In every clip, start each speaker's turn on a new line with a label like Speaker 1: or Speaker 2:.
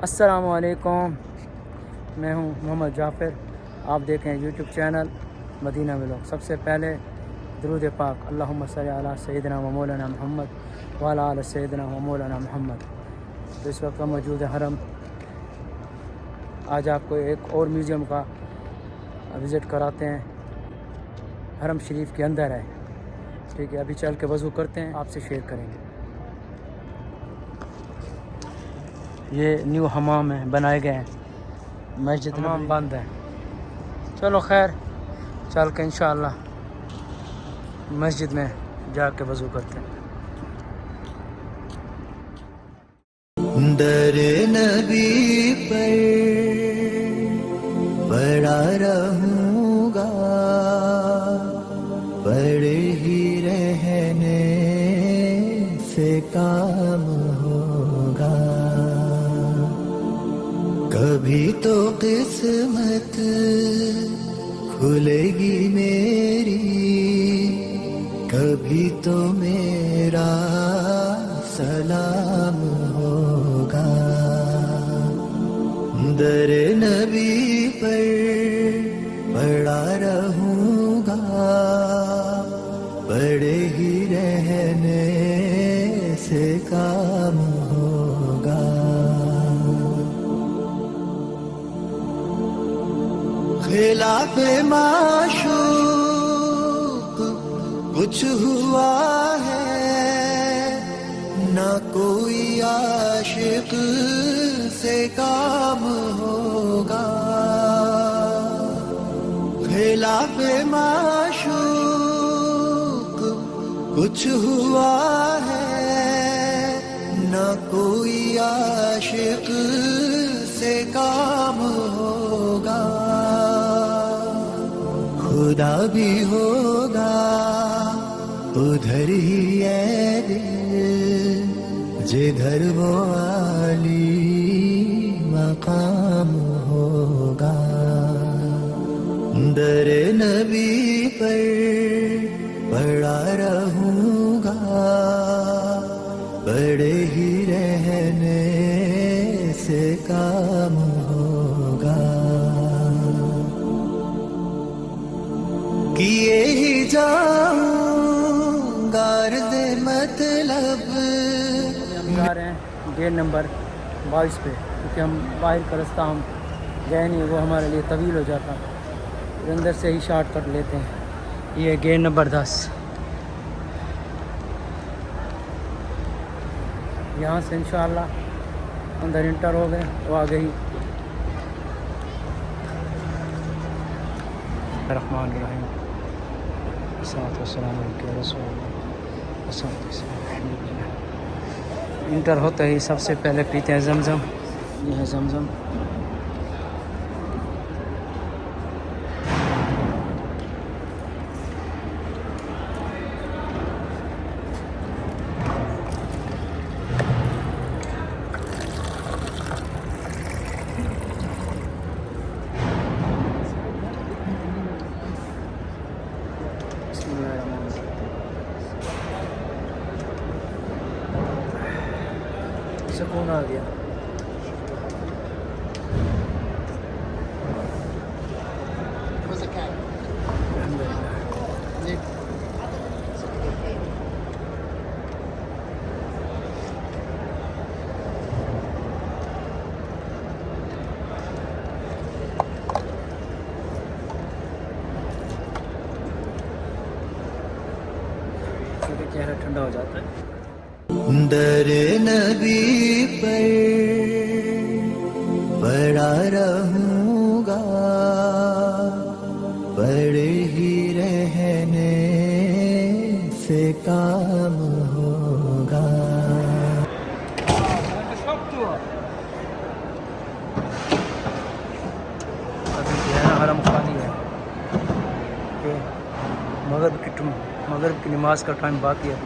Speaker 1: अस्सलामुअलैकुम, मैं हूं मोहम्मद जाफ़िर। आप देखें यूट्यूब चैनल मदीना व्लॉग। सबसे पहले दुरूद पाक अल्लाहुम्मा सल्ली अला सय्यिदिना व मौलाना मुहम्मद व अला आलि सय्यिदिना व मौलाना मुहम्मद। तो इस वक्त हम मौजूद है हरम। आज आपको एक और म्यूज़ियम का विज़िट कराते हैं। हरम शरीफ के अंदर है, ठीक है। अभी चल के वज़ू करते हैं, आपसे शेयर करेंगे। ये न्यू हमाम है, बनाए गए हैं। मस्जिद हमाम बंद है। चलो खैर, चल के इंशाअल्लाह मस्जिद में जाके वज़ू करते हैं।
Speaker 2: दर नबी पर पड़ा रहूँगा, पड़े ही रहने से काम होगा। कभी तो किस्मत खुलेगी मेरी, कभी तो मेरा सलाम होगा। दर नबी पर पड़ा रहूँगा, पड़े ही रहने से काम होगा। खिलाफ माशूक कुछ हुआ है, ना कोई आशिक से काम होगा। खिलाफ माशूक कुछ हुआ है, ना कोई आशिक से काम होगा। खुदा भी होगा उधर ही है दिल, जिधर वो आली मकाम होगा। दर नबी पर पड़ा रहूँगा, पड़े ही रहने से काम होगा। किए ही जाऊंगा अर्ज़ मतलब।
Speaker 1: हम जा रहे हैं गेट नंबर 22 पे, क्योंकि हम बाहर का रास्ता हम गए नहीं, वो हमारे लिए तवील हो जाता। फिर अंदर से ही शॉर्टकट लेते हैं। ये गेट नंबर 10। यहाँ से इंशाअल्लाह अंदर इंटर हो गए तो आगे ही रहमानिर्रहीम। इंटर होते ही सबसे पहले पीते हैं जमजम। ये है जमजम। सुकून आ गया। चेहरा ठंडा हो जाता है।
Speaker 2: दर नबी पर पड़ा रहूँगा, पड़े ही रहने से काम होगा।
Speaker 1: अभी जो है ना हरम खाली है। मगरिब की नमाज का टाइम बाकी है।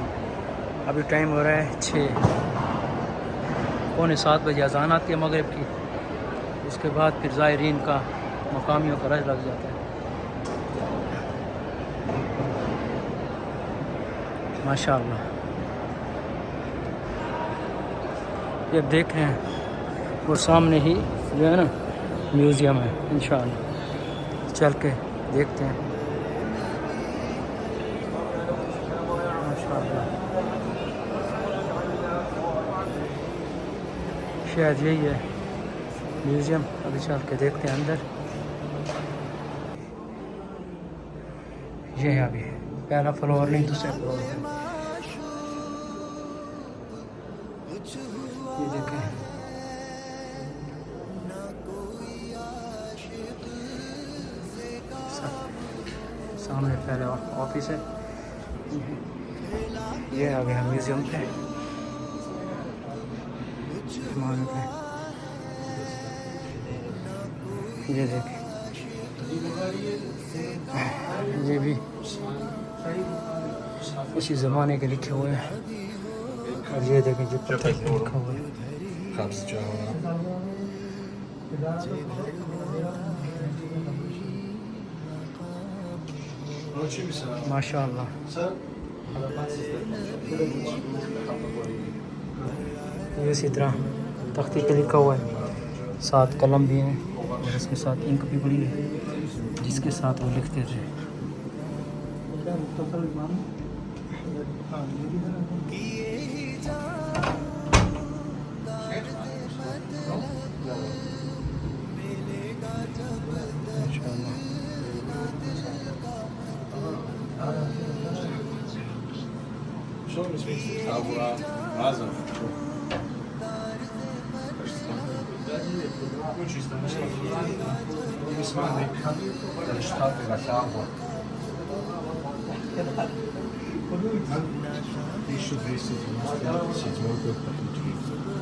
Speaker 1: अभी टाइम हो रहा है 6:45 बजे अज़ान आती है मगरिब की। उसके बाद फिर ज़ायरीन का, मकामियों का रश लग जाता है। माशाअल्लाह। ये देख रहे हैं वो सामने ही जो है ना म्यूज़ियम है, इंशाअल्लाह चल के देखते हैं। माशाअल्लाह शायद यही है म्यूज़ियम, अभी चल के देखते हैं अंदर। ये है अभी पहला फ्लोर नहीं दूसरा फ्लोर है। ये देखें सामने पहले ऑफिस है। ये आ गया म्यूज़ियम पे। ये देखें ये भी उसी ज़माने के लिखे हुए हैं। और ये देखें जो पत्थर पे लिखा हुआ है। माशाअल्लाह ये इसी तरह तख्ती पे लिखा हुआ है, साथ कलम भी हैं और इसके साथ इंक भी पड़ी है जिसके साथ वो लिखते थे।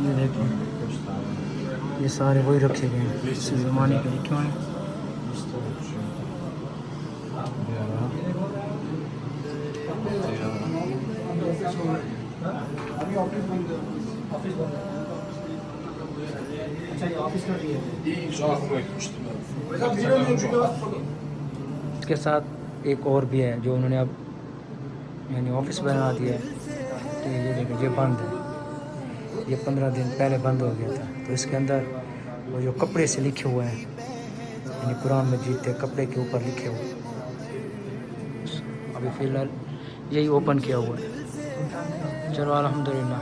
Speaker 1: ये देखिए ये सारे वही रखे गए हैं इसी ज़माने के लिखे हुए हैं। इसके साथ एक और भी है जो उन्होंने अब यानी ऑफिस बना दिया है। तो ये देखिए ये बंद है, ये 15 दिन पहले बंद हो गया था। तो इसके अंदर वो जो कपड़े से लिखे हुए हैं यानी कुरान मजीद के कपड़े के ऊपर लिखे हुए, अभी फ़िलहाल यही ओपन किया हुआ है। चलो अल्हम्दुलिल्लाह।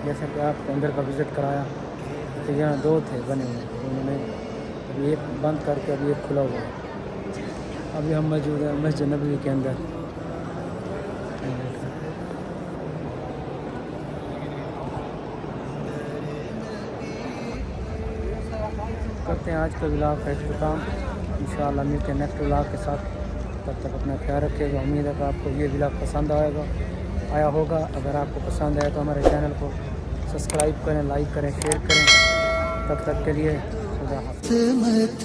Speaker 1: जैसे कि आपको अंदर का विज़िट कराया तो यहाँ 2 थे बने हुए, उन्होंने अभी एक बंद करके अभी एक खुला हुआ है। अभी हम मौजूद हैं मस्जिद नबवी के अंदर। करते हैं आज के व्लॉग का इख्तिताम। इंशाअल्लाह मिलते हैं नेक्स्ट व्लॉग के साथ। तब तक अपना ख्याल रखिएगा। उम्मीद है कि आपको ये व्लॉग पसंद आया होगा। अगर आपको पसंद आया तो हमारे चैनल को सब्सक्राइब करें, लाइक करें, शेयर करें। तब तक के लिए खुदा हाफ़िज़।
Speaker 2: किस्मत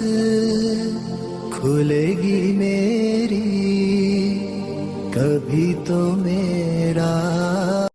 Speaker 2: खुलेगी मेरी कभी तो मेरा